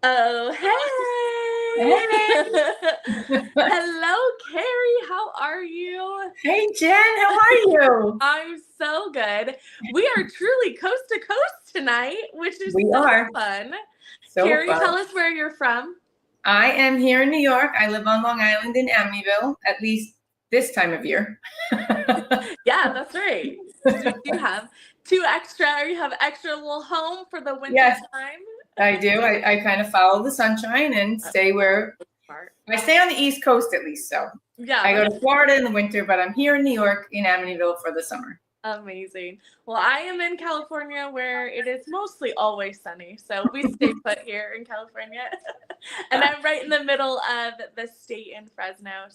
Oh, Hey, hey! Hello, Kerry. How are you? hey Jen, how are you? I'm so good. We are truly coast to coast tonight, which is We so are fun. so Kerry, fun. tell us where you're from. I am here in New York. I live on Long Island in Amityville, at least this time of year. Yeah, that's right. So you have two extra, or you have extra little home for the winter Yes, time. I do. I kind of follow the sunshine and stay where Smart. I stay on the East Coast at least. So Yeah, I go that's to Florida in the winter, but I'm here in New York in Amityville for the summer. amazing. Well, I am in California where it is mostly always sunny. So we stay put here in California. And I'm right in the middle of the state in Fresno.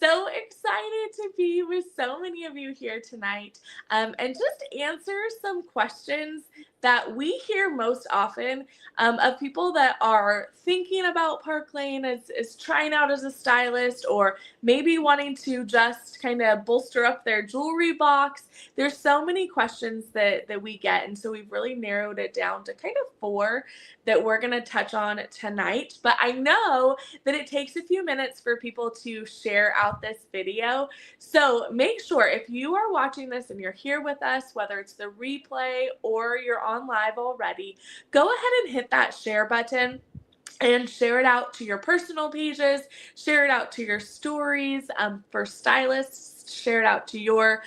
So excited to be with so many of you here tonight and just answer some questions that we hear most often of people that are thinking about Park Lane as trying out as a stylist or maybe wanting to just kind of bolster up their jewelry box. There's so many questions that we get, and so we've really narrowed it down to kind of four that we're going to touch on tonight. But I know that it takes a few minutes for people to share out this video. So make sure if you are watching this and you're here with us, whether it's the replay or you're on live already, go ahead and hit that share button and share it out to your personal pages, share it out to your stories for stylists, share it out to your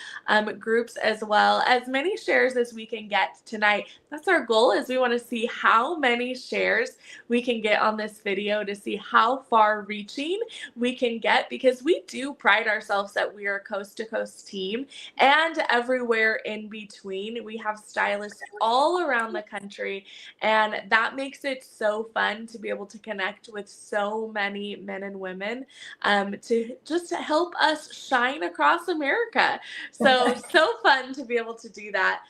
groups as well. As many shares as we can get tonight. That's our goal, is we want to see how many shares we can get on this video to see how far reaching we can get, because we do pride ourselves that we are a coast to coast team and everywhere in between. We have stylists all around the country, and that makes it so fun to be able to connect with so many men and women to just help us shine across America. So fun to be able to do that.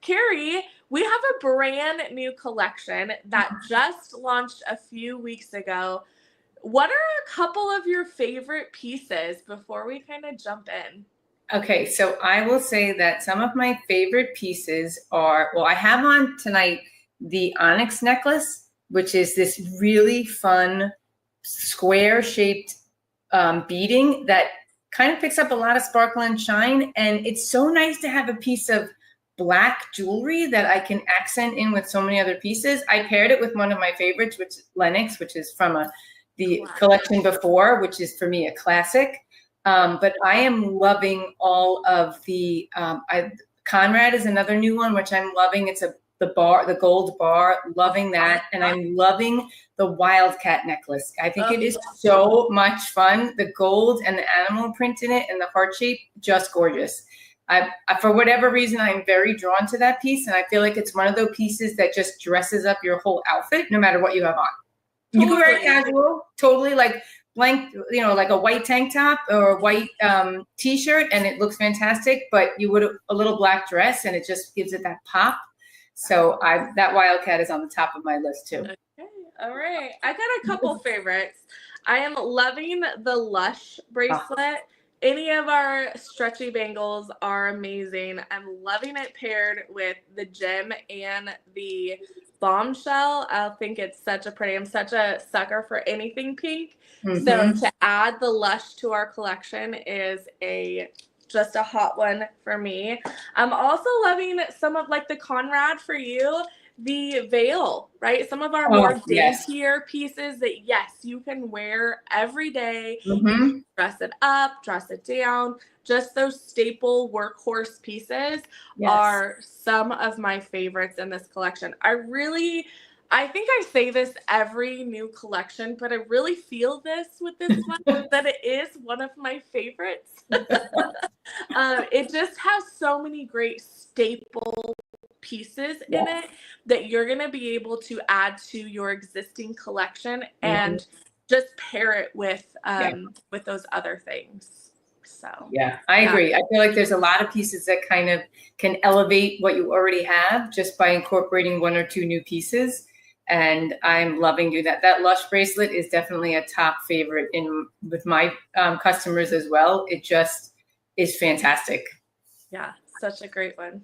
Kerry, we have a brand new collection that just launched a few weeks ago. What are a couple of your favorite pieces before we kind of jump in? Okay, so I will say that some of my favorite pieces are, well, I have on tonight the onyx necklace, which is this really fun square shaped beading that kind of picks up a lot of sparkle and shine. And it's so nice to have a piece of black jewelry that I can accent in with so many other pieces. I paired it with one of my favorites, which is Lennox, which is from the collection before, which is for me a classic. But I am loving all of the Conrad is another new one, which I'm loving. It's the gold bar, loving that. And I'm loving the wildcat necklace. I think it is so much fun. The gold and the animal print in it and the heart shape, just gorgeous. For whatever reason, I'm very drawn to that piece. And I feel like it's one of those pieces that just dresses up your whole outfit, no matter what you have on. You can wear it casual, totally like blank, like a white tank top or a white t-shirt, and it looks fantastic. But you would a little black dress, and it just gives it that pop. So that wildcat is on the top of my list too. Okay, all right. I got a couple favorites. I am loving the Lush bracelet. Any of our stretchy bangles are amazing. I'm loving it paired with the gem and the bombshell. I think it's such a pretty. I'm such a sucker for anything pink. So to add the Lush to our collection is just a hot one for me. I'm also loving some of like the Conrad for you, the veil, right? Some of our more daintier pieces that, yes, you can wear every day. Dress it up, dress it down. Just those staple workhorse pieces are some of my favorites in this collection. I think I say this every new collection, but I really feel this with this one, that it is one of my favorites. It just has so many great staple pieces in it that you're going to be able to add to your existing collection and just pair it with those other things. So I agree. I feel like there's a lot of pieces that kind of can elevate what you already have just by incorporating one or two new pieces. And I'm loving doing that. That Lush bracelet is definitely a top favorite with my customers as well. It just is fantastic. Yeah, such a great one.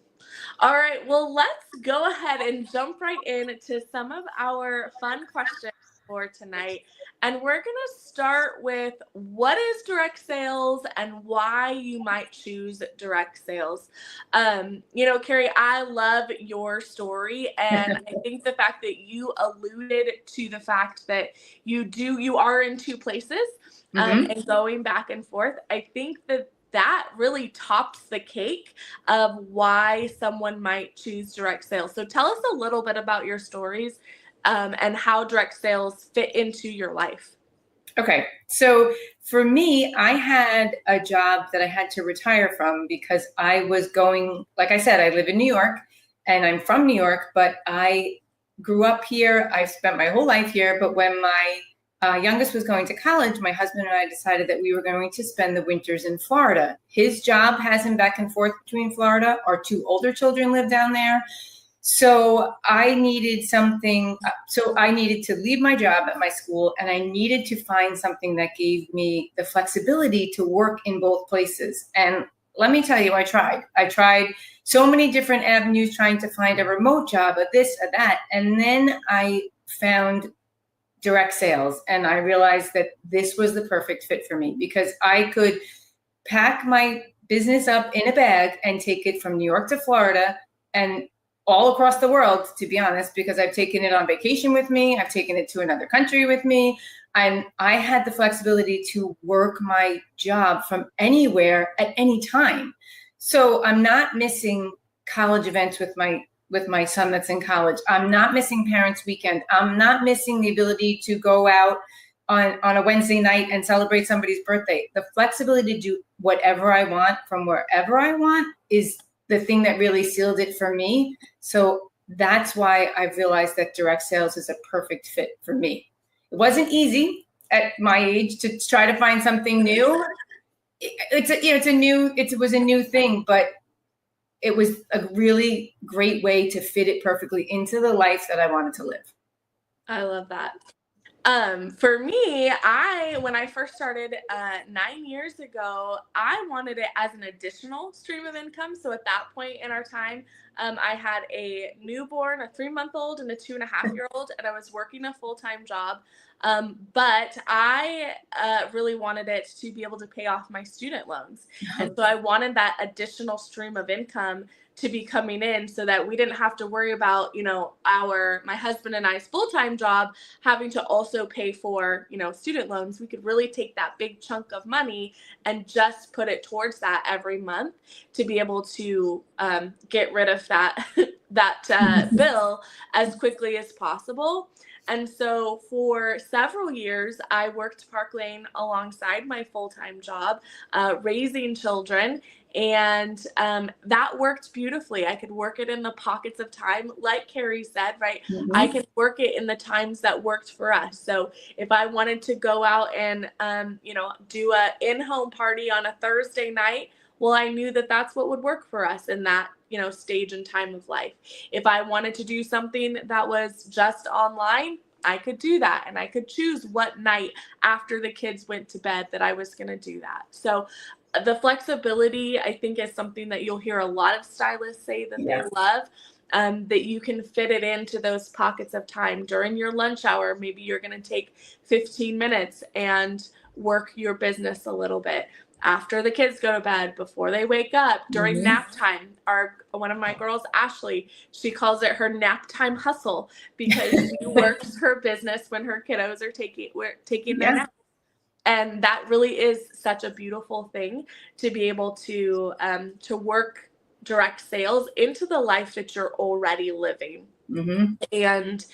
All right, well, let's go ahead and jump right into some of our fun questions for tonight. And we're going to start with what is direct sales and why you might choose direct sales. Kerry, I love your story. And I think the fact that you alluded to the fact that you are in two places and going back and forth, I think that really tops the cake of why someone might choose direct sales. So tell us a little bit about your stories and how direct sales fit into your life. Okay. So for me, I had a job that I had to retire from because I was going, like I said, I live in New York and I'm from New York, but I grew up here. I spent my whole life here. But when my youngest was going to college, my husband and I decided that we were going to spend the winters in Florida. His job has him back and forth between Florida. Our two older children live down there. So I needed something. So I needed to leave my job at my school, and I needed to find something that gave me the flexibility to work in both places. And let me tell you, I tried. I tried so many different avenues trying to find a remote job, a this, a that. And then I found direct sales, and I realized that this was the perfect fit for me because I could pack my business up in a bag and take it from New York to Florida and all across the world, to be honest, because I've taken it on vacation with me. I've taken it to another country with me. And I had the flexibility to work my job from anywhere at any time. So I'm not missing college events with my son that's in college. I'm not missing parents' weekend. I'm not missing the ability to go out on a Wednesday night and celebrate somebody's birthday. The flexibility to do whatever I want from wherever I want is the thing that really sealed it for me. So that's why I've realized that direct sales is a perfect fit for me. It wasn't easy at my age to try to find something new. It was a new thing, but it was a really great way to fit it perfectly into the life that I wanted to live. I love that. For me, when I first started 9 years ago, I wanted it as an additional stream of income. So at that point in our time, I had a newborn, a 3-month-old, and a 2.5-year-old, and I was working a full-time job. But I really wanted it to be able to pay off my student loans. And so I wanted that additional stream of income to be coming in so that we didn't have to worry about, my husband and I's full-time job having to also pay for, student loans. We could really take that big chunk of money and just put it towards that every month to be able to get rid of that bill as quickly as possible. And so for several years, I worked Park Lane alongside my full-time job, raising children. And that worked beautifully. I could work it in the pockets of time, like Kerry said, right? I can work it in the times that worked for us. So if I wanted to go out and, do a in-home party on a Thursday night, well, I knew that that's what would work for us in that, stage and time of life. If I wanted to do something that was just online, I could do that. And I could choose what night after the kids went to bed that I was going to do that. So the flexibility, I think, is something that you'll hear a lot of stylists say that they love, that you can fit it into those pockets of time during your lunch hour. Maybe you're going to take 15 minutes and work your business a little bit after the kids go to bed, before they wake up, during nap time. One of my girls, Ashley, she calls it her nap time hustle because she works her business when her kiddos are taking their nap. And that really is such a beautiful thing to be able to work direct sales into the life that you're already living. And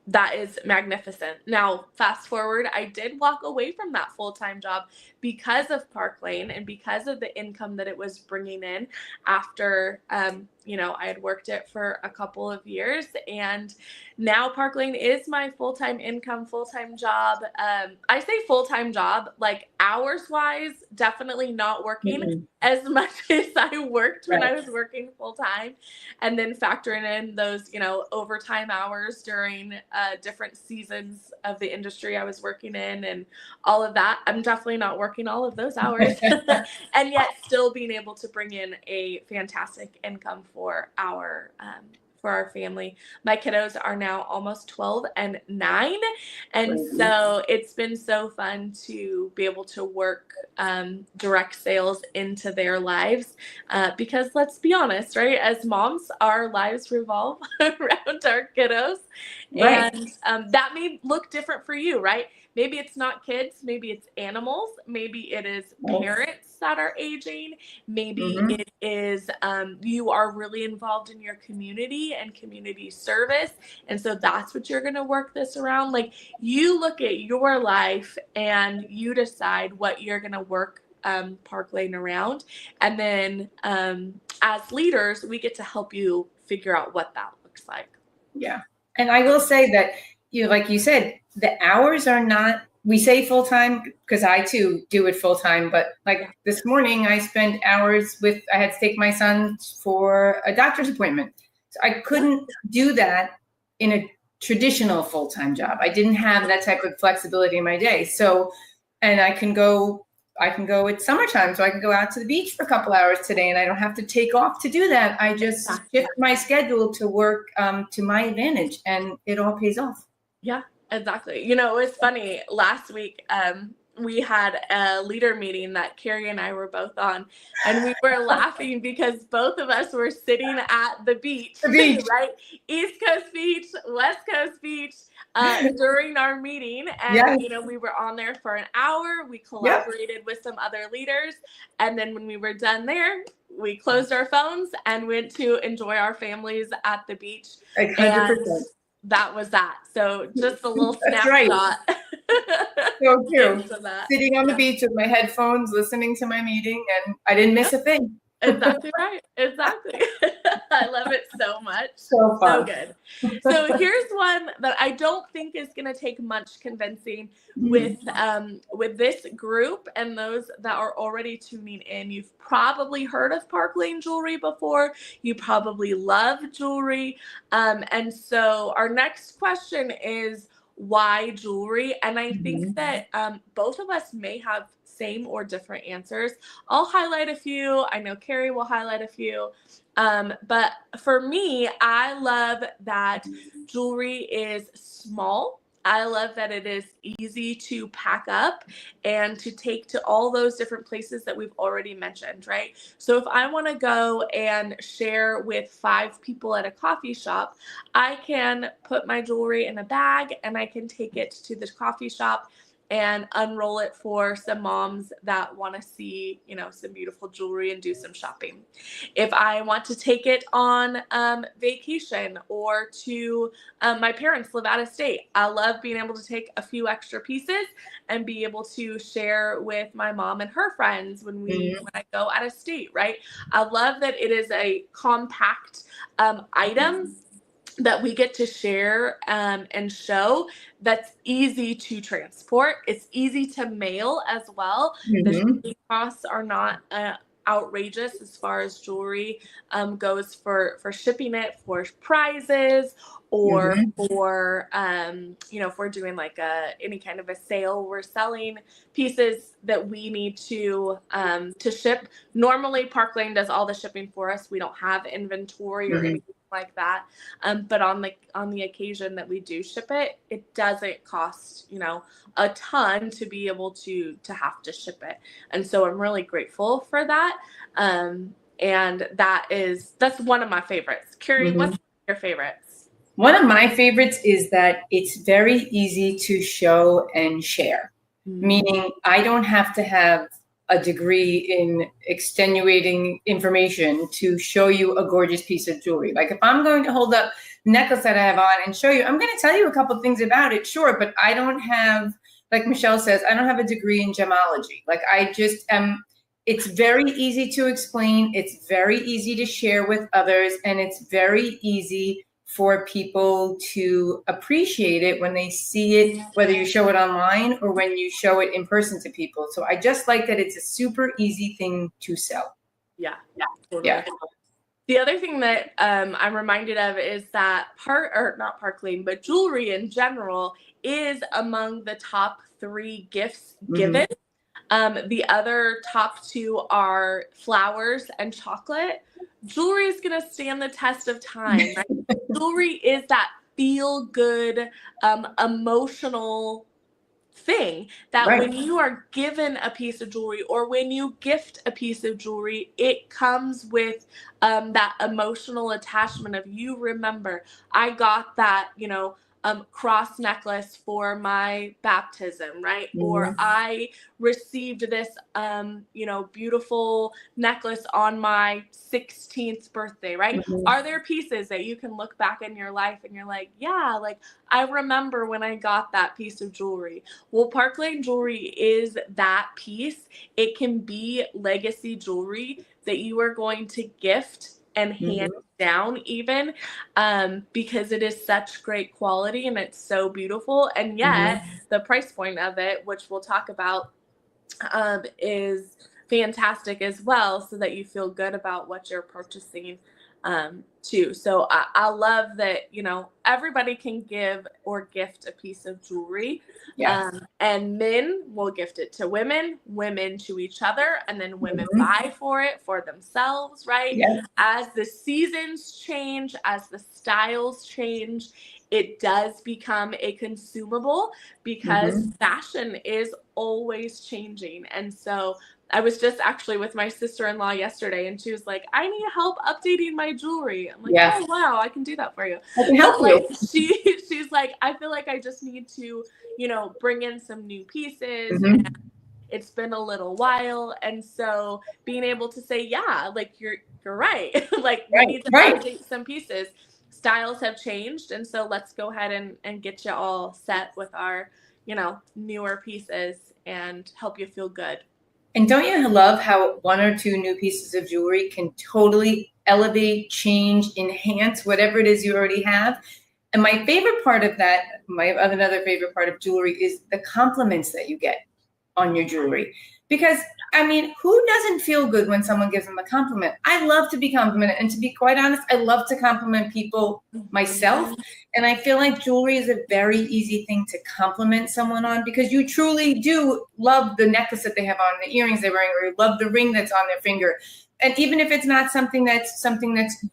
that is magnificent. Now, fast forward, I did walk away from that full-time job because of Park Lane and because of the income that it was bringing in after, I had worked it for a couple of years. And now Park Lane is my full-time income, full-time job. I say full-time job, like hours-wise, definitely not working as much as I worked when I was working full-time. And then factoring in those, overtime hours during different seasons of the industry I was working in and all of that. I'm definitely not working all of those hours and yet still being able to bring in a fantastic income for our family. My kiddos are now almost 12 and 9. And so it's been so fun to be able to work direct sales into their lives because let's be honest, right? As moms, our lives revolve around our kiddos. Right. And that may look different for you, right? Maybe it's not kids, maybe it's animals, maybe it is parents that are aging, maybe it is you are really involved in your community and community service, and so that's what you're going to work this around. Like, you look at your life and you decide what you're going to work Park Lane around, and then as leaders, we get to help you figure out what that looks like. Yeah. And I will say that, like you said, the hours are not, we say full-time because I too do it full-time, but like this morning I spent hours I had to take my son for a doctor's appointment. So I couldn't do that in a traditional full-time job. I didn't have that type of flexibility in my day. So, and I can go it's summertime, so I can go out to the beach for a couple hours today and I don't have to take off to do that. I just shift my schedule to work to my advantage, and it all pays off. Yeah, exactly. You know, it was funny. Last week, we had a leader meeting that Kerry and I were both on, and we were laughing because both of us were sitting at the beach. Right? East Coast Beach, West Coast Beach, during our meeting. And, you know, we were on there for an hour. We collaborated with some other leaders. And then when we were done there, we closed our phones and went to enjoy our families at the beach. 100%. And that was that. So just a little snapshot. Right. So true. Sitting on the beach with my headphones, listening to my meeting, and I didn't miss a thing. Exactly right. Exactly. I love it so much. So fun. So good. So here's one that I don't think is going to take much convincing with this group and those that are already tuning in. You've probably heard of Park Lane Jewelry before. You probably love jewelry. And so our next question is, why jewelry? And I think that both of us may have same or different answers. I'll highlight a few. I know Kerry will highlight a few. But for me, I love that jewelry is small. I love that it is easy to pack up and to take to all those different places that we've already mentioned, right? So if I want to go and share with 5 people at a coffee shop, I can put my jewelry in a bag and I can take it to the coffee shop and unroll it for some moms that want to see, you know, some beautiful jewelry and do some shopping. If I want to take it on vacation or to my parents live out of state, I love being able to take a few extra pieces and be able to share with my mom and her friends when I go out of state, right? I love that it is a compact item that we get to share and show that's easy to transport. It's easy to mail as well. The shipping costs are not outrageous as far as jewelry goes for shipping it, for prizes, or for you know, if we're doing like any kind of a sale, we're selling pieces that we need to ship. Normally Park Lane does all the shipping for us. We don't have inventory or anything like that, but on the occasion that we do ship it, it doesn't cost, you know, a ton to be able to have to ship it. And so I'm really grateful for that, and that's one of my favorites. Kerry, what's your favorites? One of my favorites is that it's very easy to show and share, meaning I don't have to have a degree in extenuating information to show you a gorgeous piece of jewelry. Like if I'm going to hold up the necklace that I have on and show you, I'm going to tell you a couple of things about it, sure, but I don't have, like Michelle says, I don't have a degree in gemology. Like I just am, it's very easy to explain, it's very easy to share with others, and it's very easy for people to appreciate it when they see it, whether you show it online or when you show it in person to people. So I just like that it's a super easy thing to sell. Yeah, totally. The other thing that I'm reminded of is that not Park Lane, but jewelry in general is among the top 3 gifts given. The other top two are flowers and chocolate. Jewelry is going to stand the test of time, right? Jewelry is that feel good, emotional thing that Right. when you are given a piece of jewelry or when you gift a piece of jewelry, it comes with that emotional attachment of, you remember, I got that, cross necklace for my baptism, right? Or I received this, beautiful necklace on my 16th birthday, right? Are there pieces that you can look back in your life and you're like, yeah, like I remember when I got that piece of jewelry? Well, Park Lane Jewelry is that piece. It can be legacy jewelry that you are going to gift and hand down even, because it is such great quality and it's so beautiful. And yet the price point of it, which we'll talk about, is fantastic as well, so that you feel good about what you're purchasing too. So I love that, everybody can give or gift a piece of jewelry. Yes. And men will gift it to women, women to each other, and then women buy for it for themselves, right? Yes. As the seasons change, as the styles change, it does become a consumable, because fashion is always changing. And so I was just actually with my sister-in-law yesterday, and she was like, I need help updating my jewelry. I'm like, oh, wow, I can do that for you. I can help you. She's like, I feel like I just need to, bring in some new pieces. And it's been a little while. And so being able to say, yeah, like you're right. Like we need to update some pieces. Styles have changed. And so let's go ahead and get you all set with our, newer pieces and help you feel good. And don't you love how one or two new pieces of jewelry can totally elevate, change, enhance whatever it is you already have? And my favorite part of that, another favorite part of jewelry, is the compliments that you get on your jewelry. Because, who doesn't feel good when someone gives them a compliment? I love to be complimented. And to be quite honest, I love to compliment people myself. And I feel like jewelry is a very easy thing to compliment someone on, because you truly do love the necklace that they have on, the earrings they're wearing, or you love the ring that's on their finger. And even if it's not something that's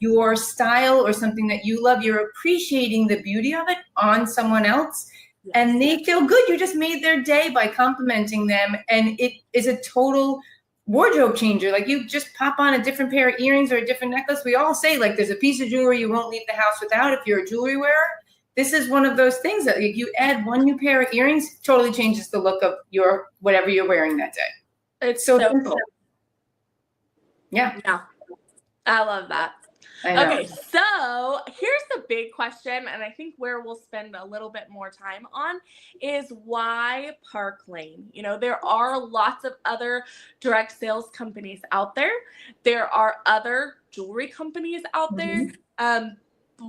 your style or something that you love, you're appreciating the beauty of it on someone else. And they feel good. You just made their day by complimenting them. And it is a total wardrobe changer. Like, you just pop on a different pair of earrings or a different necklace. We all say, like, there's a piece of jewelry you won't leave the house without if you're a jewelry wearer. This is one of those things that if you add one new pair of earrings, totally changes the look of your whatever you're wearing that day. It's so simple. Yeah. I love that. Okay, so here's the big question, and I think where we'll spend a little bit more time on is why Park Lane? There are lots of other direct sales companies out there. There are other jewelry companies out there.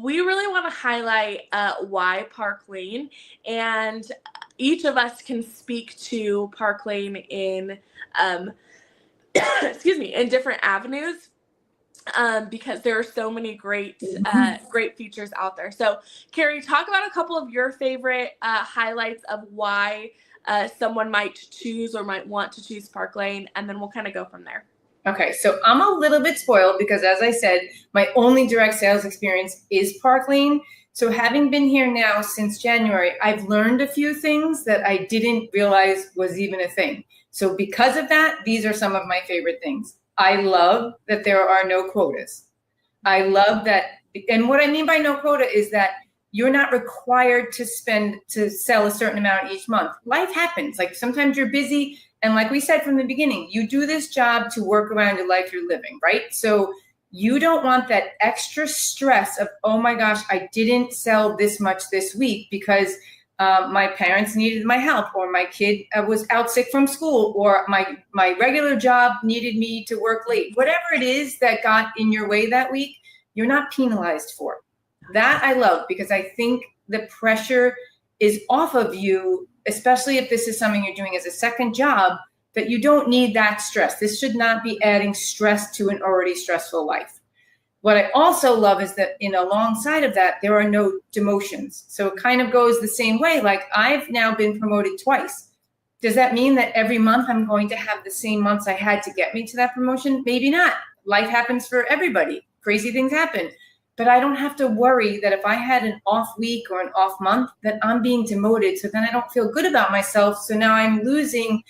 We really want to highlight why Park Lane, and each of us can speak to Park Lane in, in different avenues. Because there are so many great features out there. So, Kerry, talk about a couple of your favorite highlights of why someone might choose or might want to choose Park Lane, and then we'll kind of go from there. Okay, so I'm a little bit spoiled because, as I said, my only direct sales experience is Park Lane. So having been here now since January, I've learned a few things that I didn't realize was even a thing. So because of that, these are some of my favorite things. I love that there are no quotas. I love that. And what I mean by no quota is that you're not required to sell a certain amount each month. Life happens. Like, sometimes you're busy. And like we said from the beginning, you do this job to work around the life you're living, right? So you don't want that extra stress of, oh my gosh, I didn't sell this much this week because my parents needed my help, or my kid was out sick from school, or my regular job needed me to work late. Whatever it is that got in your way that week, you're not penalized for. That I love, because I think the pressure is off of you, especially if this is something you're doing as a second job, that you don't need that stress. This should not be adding stress to an already stressful life. What I also love is that alongside of that, there are no demotions. So it kind of goes the same way. Like, I've now been promoted twice. Does that mean that every month I'm going to have the same months I had to get me to that promotion? Maybe not. Life happens for everybody. Crazy things happen. But I don't have to worry that if I had an off week or an off month, that I'm being demoted. So then I don't feel good about myself. So now I'm losing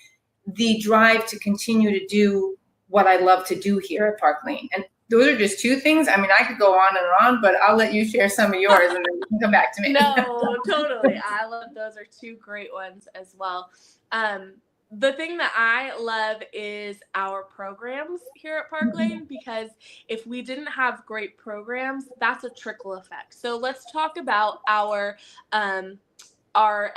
the drive to continue to do what I love to do here at Park Lane. And those are just two things. I mean, I could go on and on, but I'll let you share some of yours and then you can come back to me. No, totally. I love those are two great ones as well. The thing that I love is our programs here at Park Lane, because if we didn't have great programs, that's a trickle effect. So let's talk about our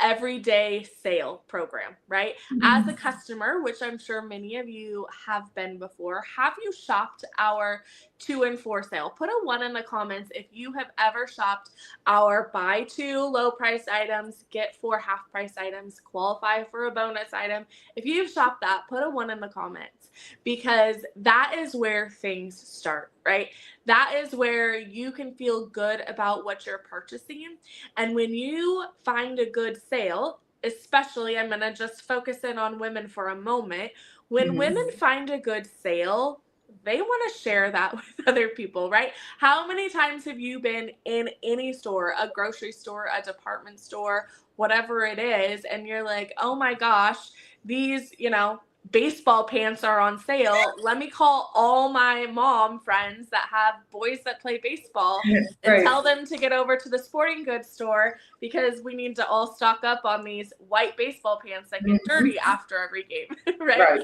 everyday sale program, right? As a customer, which I'm sure many of you have been before, have you shopped our 2 and 4 sale? Put a 1 in the comments if you have ever shopped our buy 2 low price items, get 4 half price items, qualify for a bonus item. If you've shopped that, put a 1 in the comments, because that is where things start, right? That is where you can feel good about what you're purchasing. And when you find a good sale, especially, I'm going to just focus in on women for a moment. When women find a good sale, they want to share that with other people, right? How many times have you been in any store, a grocery store, a department store, whatever it is, and you're like, oh my gosh, these, baseball pants are on sale. Let me call all my mom friends that have boys that play baseball and tell them to get over to the sporting goods store, because we need to all stock up on these white baseball pants that get dirty after every game, right?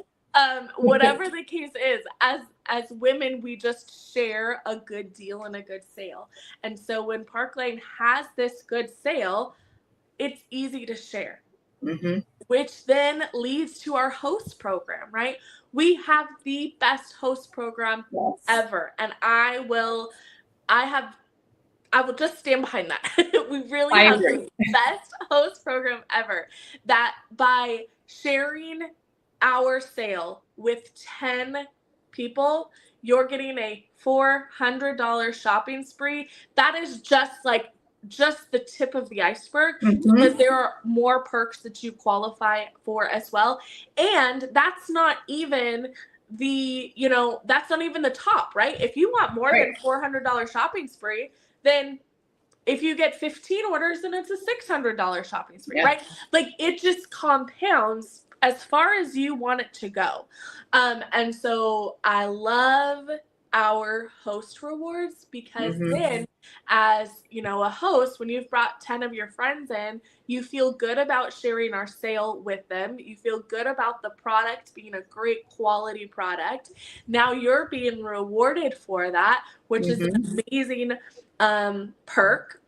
Whatever the case is, as women, we just share a good deal and a good sale. And so when Park Lane has this good sale, it's easy to share. Which then leads to our host program, right? We have the best host program ever. And I will just stand behind that. We really have the best host program ever. That by sharing our sale with 10 people, you're getting a $400 shopping spree. That is just the tip of the iceberg, because there are more perks that you qualify for as well. And that's not even the top, right? If you want more than $400 shopping spree, then if you get 15 orders, then it's a $600 shopping spree, right? Like, it just compounds as far as you want it to go. And so I love our host rewards, because then, as a host, when you've brought 10 of your friends in, you feel good about sharing our sale with them. You feel good about the product being a great quality product. Now you're being rewarded for that, which is an amazing perk.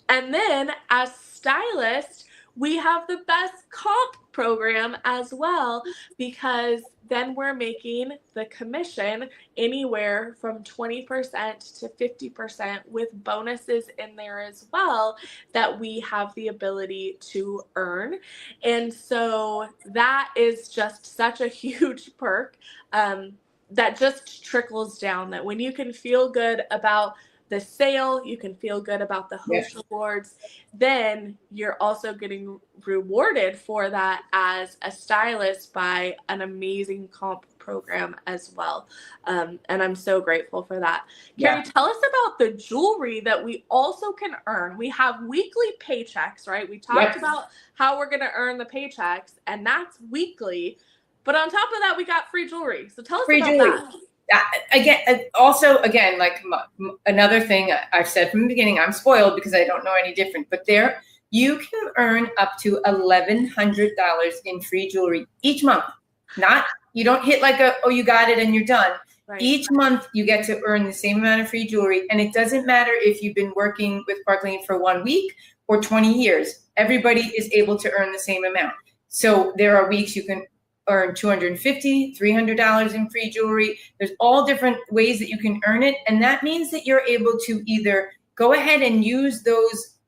And then as stylists, we have the best comp program as well, because then we're making the commission anywhere from 20% to 50% with bonuses in there as well that we have the ability to earn. And so that is just such a huge perk that just trickles down, that when you can feel good about the sale, you can feel good about the host rewards, then you're also getting rewarded for that as a stylist by an amazing comp program as well. And I'm so grateful for that. Kerry, tell us about the jewelry that we also can earn. We have weekly paychecks, right? We talked about how we're going to earn the paychecks, and that's weekly. But on top of that, we got free jewelry. So tell us about that. Again, like another thing I've said from the beginning, I'm spoiled because I don't know any different, but you can earn up to $1,100 in free jewelry each month. You don't hit you got it and you're done. Each month you get to earn the same amount of free jewelry. And it doesn't matter if you've been working with Park Lane for 1 week or 20 years, everybody is able to earn the same amount. So there are weeks you can earn $250, $300 in free jewelry. There's all different ways that you can earn it. And that means that you're able to either go ahead and use those,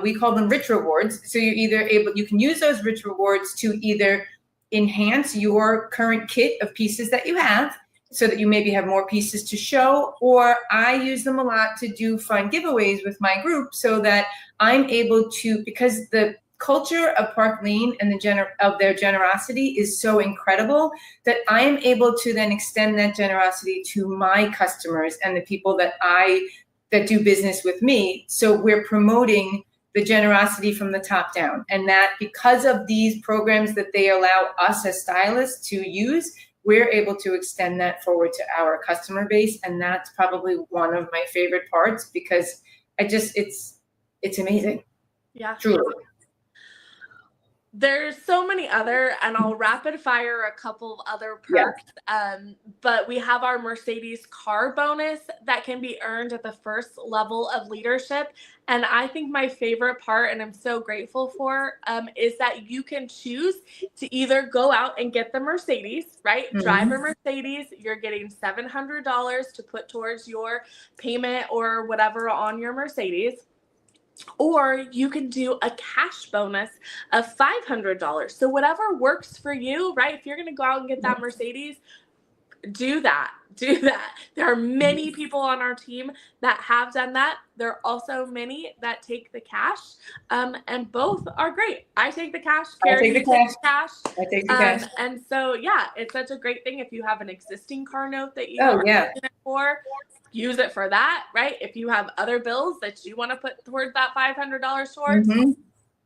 we call them rich rewards. So you can use those rich rewards to either enhance your current kit of pieces that you have, so that you maybe have more pieces to show, or I use them a lot to do fun giveaways with my group, so that I'm able to, because the culture of Park Lane and of their generosity is so incredible that I am able to then extend that generosity to my customers and the people that do business with me. So we're promoting the generosity from the top down, and that because of these programs that they allow us as stylists to use, we're able to extend that forward to our customer base. And that's probably one of my favorite parts, because it's amazing. Yeah. Truly. There's so many other, and I'll rapid fire a couple of other perks. Yeah. But we have our Mercedes car bonus that can be earned at the first level of leadership. And I think my favorite part, and I'm so grateful for, is that you can choose to either go out and get the Mercedes, right? Mm-hmm. Drive a Mercedes. You're getting $700 to put towards your payment or whatever on your Mercedes. Or you can do a cash bonus of $500. So whatever works for you, right? If you're going to go out and get that Mercedes, do that. There are many people on our team that have done that. There are also many that take the cash, and both are great. I take the cash. Kerry takes the cash. I take the cash. And so, yeah, it's such a great thing if you have an existing car note that you are using it for. Use it for that, right? If you have other bills that you want to put towards that $500 towards,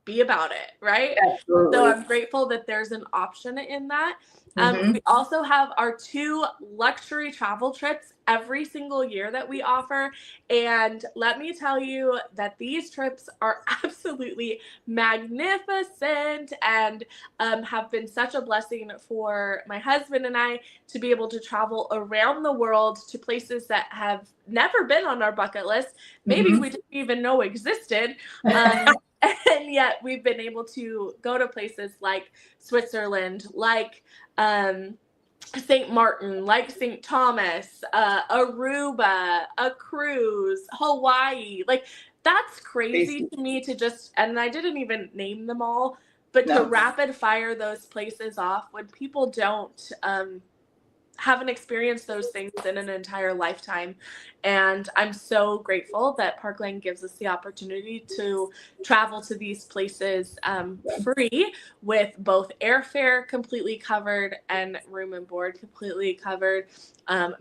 be about it, right? Absolutely. So I'm grateful that there's an option in that. We also have our 2 luxury travel trips every single year that we offer. And let me tell you that these trips are absolutely magnificent and have been such a blessing for my husband and I to be able to travel around the world to places that have never been on our bucket list. Maybe we didn't even know existed. And yet we've been able to go to places like Switzerland, like St. Martin, like St. Thomas, Aruba, a cruise, Hawaii. Like, that's crazy to me to just, and I didn't even name them all, but to rapid fire those places off when people don't haven't experienced those things in an entire lifetime. And I'm so grateful that Park Lane gives us the opportunity to travel to these places free, with both airfare completely covered and room and board completely covered,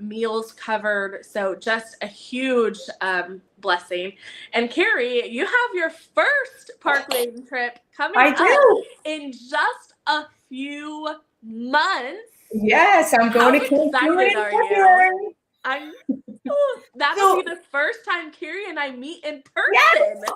meals covered. So just a huge blessing. And Kerry, you have your first Park Lane trip coming up in just a few months. Yes, I'm going to Cancun in February. That'll be the first time Kerry and I meet in person. Yes!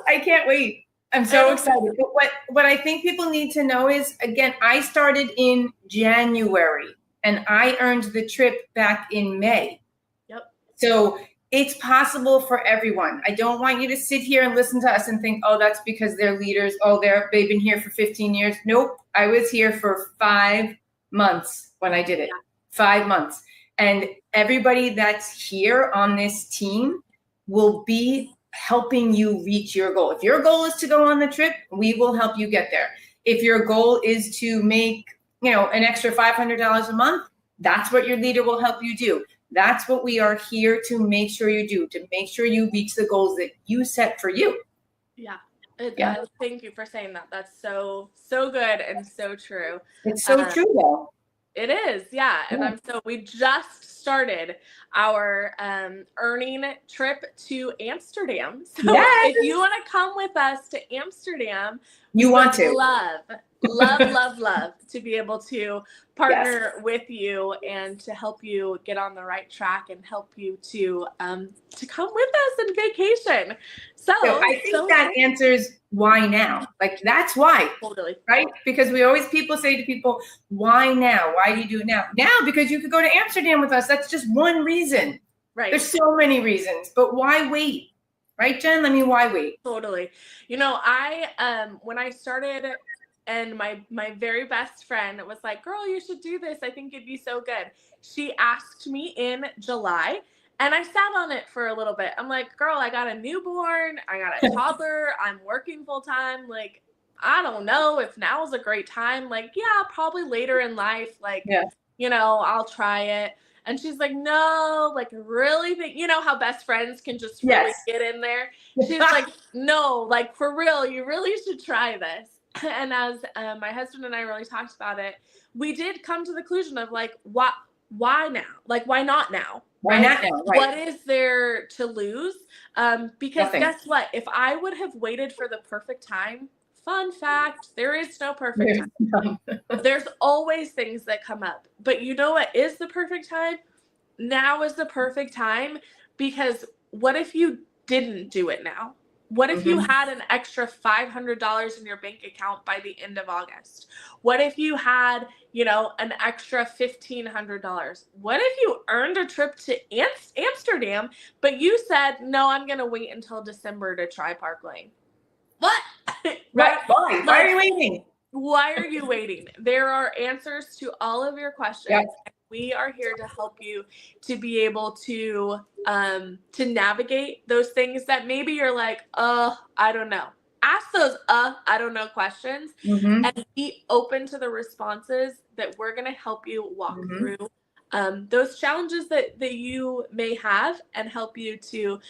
I can't wait. I'm so excited. But what I think people need to know is, again, I started in January and I earned the trip back in May. Yep. So it's possible for everyone. I don't want you to sit here and listen to us and think, oh, that's because they're leaders. Oh, they've been here for 15 years. Nope. I was here for 5 months when I did it. 5 months. And everybody that's here on this team will be helping you reach your goal. If your goal is to go on the trip, we will help you get there. If your goal is to make, an extra $500 a month, that's what your leader will help you do. That's what we are here to make sure you do, to make sure you reach the goals that you set for you. Yeah. Thank you for saying that. That's so good and so true. It's so true, though. It is, yeah. And we just started our earning trip to Amsterdam. So if you want to come with us to Amsterdam, you want to love to be able to partner with you and to help you get on the right track and help you to come with us on vacation. So I think that answers why now. Like, that's why. Totally. Right? Because people say to people, why now? Why do you do it now? Now, because you could go to Amsterdam with us. That's just one reason. Right. There's so many reasons, but why wait? Right, Jen? I mean, why wait? Totally. I when I started, and my very best friend was like, girl, you should do this. I think it'd be so good. She asked me in July, and I sat on it for a little bit. I'm like, girl, I got a newborn. I got a toddler. I'm working full time. Like, I don't know if now is a great time. Like, yeah, probably later in life. Like, I'll try it. And she's like, no, like really think, you know how best friends can just really get in there. She's like, no, like for real, you really should try this. And as my husband and I really talked about it, we did come to the conclusion of like, why now? Like, why not now? Why not now? Right. What is there to lose? Because Nothing. guess what? If I would have waited for the perfect time, fun fact, there is no perfect time. There's always things that come up. But you know what is the perfect time? Now is the perfect time, because what if you didn't do it now? What if you had an extra $500 in your bank account by the end of August? What if you had, you know, an extra $1,500? What if you earned a trip to Amsterdam, but you said, no, I'm going to wait until December to try Park Lane? What? Right. Why? Why are you waiting? Why are you waiting? There are answers to all of your questions. Yep. We are here to help you to be able to navigate those things that maybe you're like, I don't know. Ask those I don't know questions and be open to the responses that we're going to help you walk through those challenges that you may have, and help you to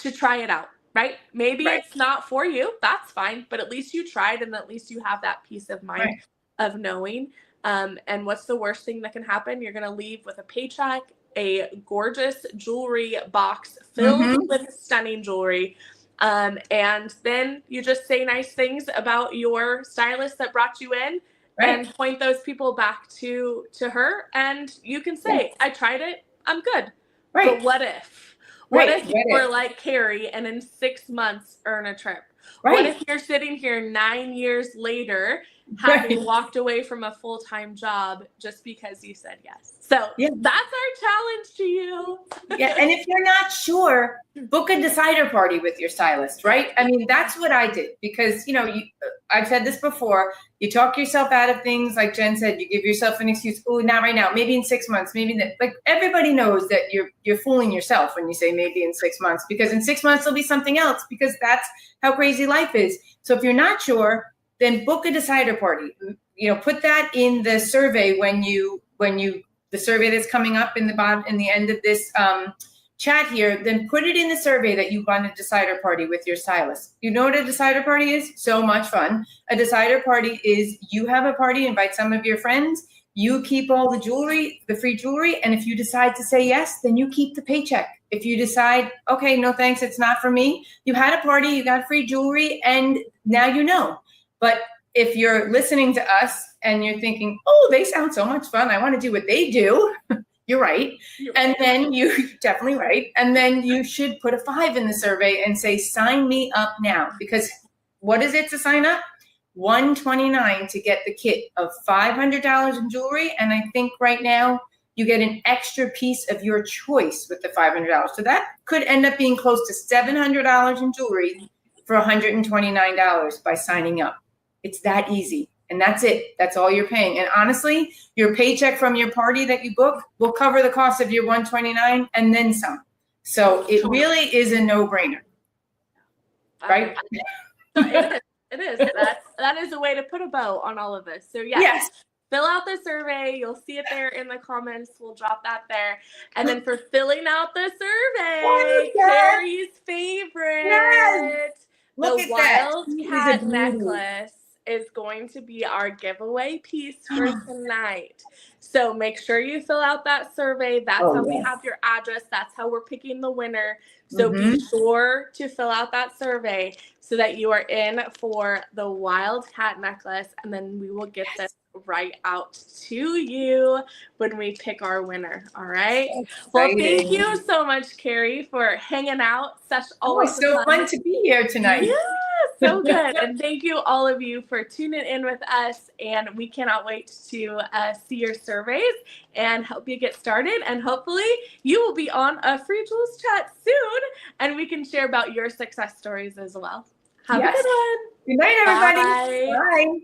try it out. Right? Maybe it's not for you. That's fine. But at least you tried, and at least you have that peace of mind of knowing. And what's the worst thing that can happen? You're going to leave with a paycheck, a gorgeous jewelry box filled with stunning jewelry. And then you just say nice things about your stylist that brought you in and point those people back to her. And you can say, I tried it. I'm good. But what if? What if you were like Kerry and in 6 months earn a trip? What if you're sitting here 9 years later having walked away from a full-time job just because you said yes? So that's our challenge to you. And if you're not sure, book a decider party with your stylist, right? I mean, that's what I did, because, you know, I've said this before, you talk yourself out of things. Like Jen said, you give yourself an excuse. Oh, not right now, maybe in 6 months, maybe that. Like, everybody knows that you're fooling yourself when you say maybe in 6 months, because in 6 months there'll be something else, because that's how crazy life is. So if you're not sure, then book a decider party. You know, put that in the survey when you the survey that's coming up in the bottom, in the end of this chat here, then put it in the survey that you want a decider party with your stylist. You know what a decider party is? So much fun. A decider party is, you have a party, invite some of your friends, you keep all the jewelry, the free jewelry, and if you decide to say yes, then you keep the paycheck. If you decide, okay, no thanks, it's not for me, you had a party, you got free jewelry, and now you know. But if you're listening to us and you're thinking, oh, they sound so much fun, I want to do what they do, you're right. And then you're definitely right. And then you should put a 5 in the survey and say, sign me up now. Because what is it to sign up? $129 to get the kit of $500 in jewelry. And I think right now you get an extra piece of your choice with the $500. So that could end up being close to $700 in jewelry for $129 by signing up. It's that easy. And that's it. That's all you're paying. And honestly, your paycheck from your party that you book will cover the cost of your $129 and then some. So it really is a no-brainer. Right? It is. That is a way to put a bow on all of this. So yes. Fill out the survey. You'll see it there in the comments. We'll drop that there. And then for filling out the survey, Kerry's favorite, the wild cat necklace is going to be our giveaway piece for tonight. So make sure you fill out that survey. That's how we have your address. That's how we're picking the winner. So be sure to fill out that survey so that you are in for the wild cat necklace. And then we will get this right out to you when we pick our winner. All right. Well, thank you so much, Kerry, for hanging out. Always so fun to be here tonight. Yeah, so good. And thank you all of you for tuning in with us. And we cannot wait to see your surveys and help you get started. And hopefully you will be on a Free Jewels chat soon, and we can share about your success stories as well. Have a good one. Good night, everybody. Bye. Bye.